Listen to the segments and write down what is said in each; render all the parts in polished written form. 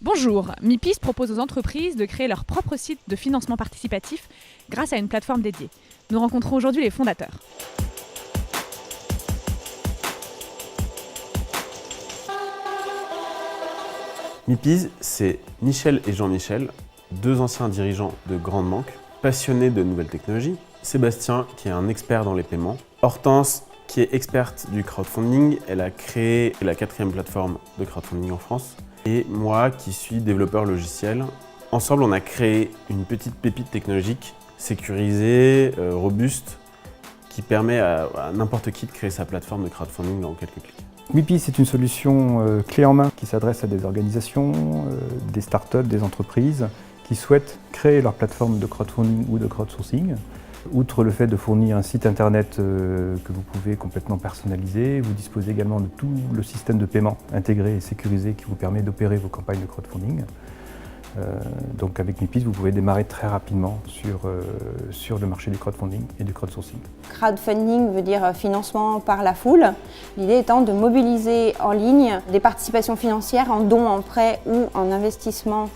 Bonjour, Mipis propose aux entreprises de créer leur propre site de financement participatif grâce à une plateforme dédiée. Nous rencontrons aujourd'hui les fondateurs. Mipis, c'est Michel et Jean-Michel, deux anciens dirigeants de grandes banques, passionnés de nouvelles technologies. Sébastien, qui est un expert dans les paiements. Hortense, qui est experte du crowdfunding. Elle a créé la 4e plateforme de crowdfunding en France. Et moi, qui suis développeur logiciel. Ensemble, on a créé une petite pépite technologique sécurisée, robuste, qui permet à n'importe qui de créer sa plateforme de crowdfunding en quelques clics. Mipis est une solution clé en main qui s'adresse à des organisations, des startups, des entreprises qui souhaitent créer leur plateforme de crowdfunding ou de crowdsourcing. Outre le fait de fournir un site internet que vous pouvez complètement personnaliser, vous disposez également de tout le système de paiement intégré et sécurisé qui vous permet d'opérer vos campagnes de crowdfunding. Donc avec Mipis, vous pouvez démarrer très rapidement sur le marché du crowdfunding et du crowdsourcing. Crowdfunding veut dire financement par la foule. L'idée étant de mobiliser en ligne des participations financières en dons, en prêts ou en investissement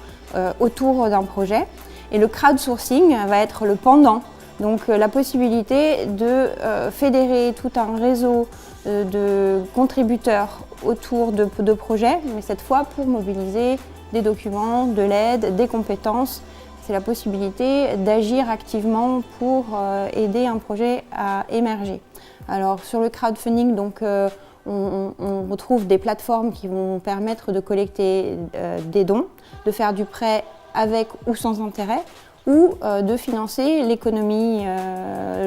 autour d'un projet. Et le crowdsourcing va être le pendant. Donc la possibilité de fédérer tout un réseau de contributeurs autour de projets, mais cette fois pour mobiliser des documents, de l'aide, des compétences. C'est la possibilité d'agir activement pour aider un projet à émerger. Alors sur le crowdfunding, on retrouve des plateformes qui vont permettre de collecter des dons, de faire du prêt avec ou sans intérêt, ou de financer l'économie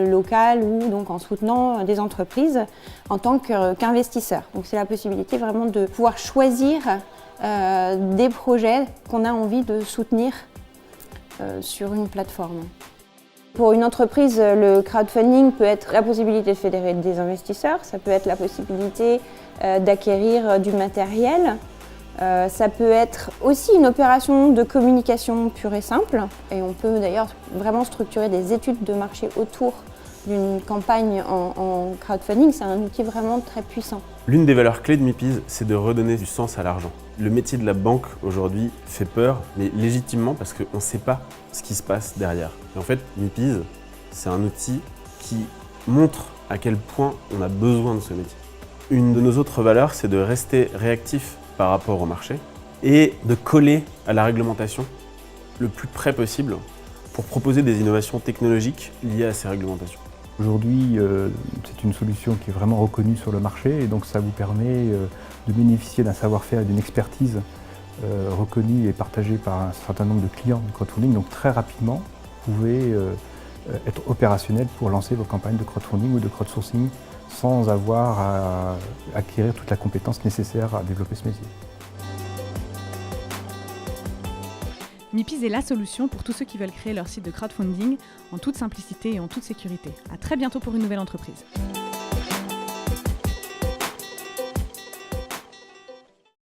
locale ou donc en soutenant des entreprises en tant qu'investisseur. Donc c'est la possibilité vraiment de pouvoir choisir des projets qu'on a envie de soutenir sur une plateforme. Pour une entreprise, le crowdfunding peut être la possibilité de fédérer des investisseurs, ça peut être la possibilité d'acquérir du matériel. Ça peut être aussi une opération de communication pure et simple. Et on peut d'ailleurs vraiment structurer des études de marché autour d'une campagne en crowdfunding. C'est un outil vraiment très puissant. L'une des valeurs clés de Mipis, c'est de redonner du sens à l'argent. Le métier de la banque aujourd'hui fait peur, mais légitimement parce qu'on ne sait pas ce qui se passe derrière. Et en fait, Mipis, c'est un outil qui montre à quel point on a besoin de ce métier. Une de nos autres valeurs, c'est de rester réactif par rapport au marché et de coller à la réglementation le plus près possible pour proposer des innovations technologiques liées à ces réglementations. Aujourd'hui, c'est une solution qui est vraiment reconnue sur le marché et donc ça vous permet de bénéficier d'un savoir-faire et d'une expertise reconnue et partagée par un certain nombre de clients du crowdfunding. Donc très rapidement, vous pouvez être opérationnel pour lancer vos campagnes de crowdfunding ou de crowdsourcing sans avoir à acquérir toute la compétence nécessaire à développer ce métier. Mipis est la solution pour tous ceux qui veulent créer leur site de crowdfunding en toute simplicité et en toute sécurité. À très bientôt pour une nouvelle entreprise.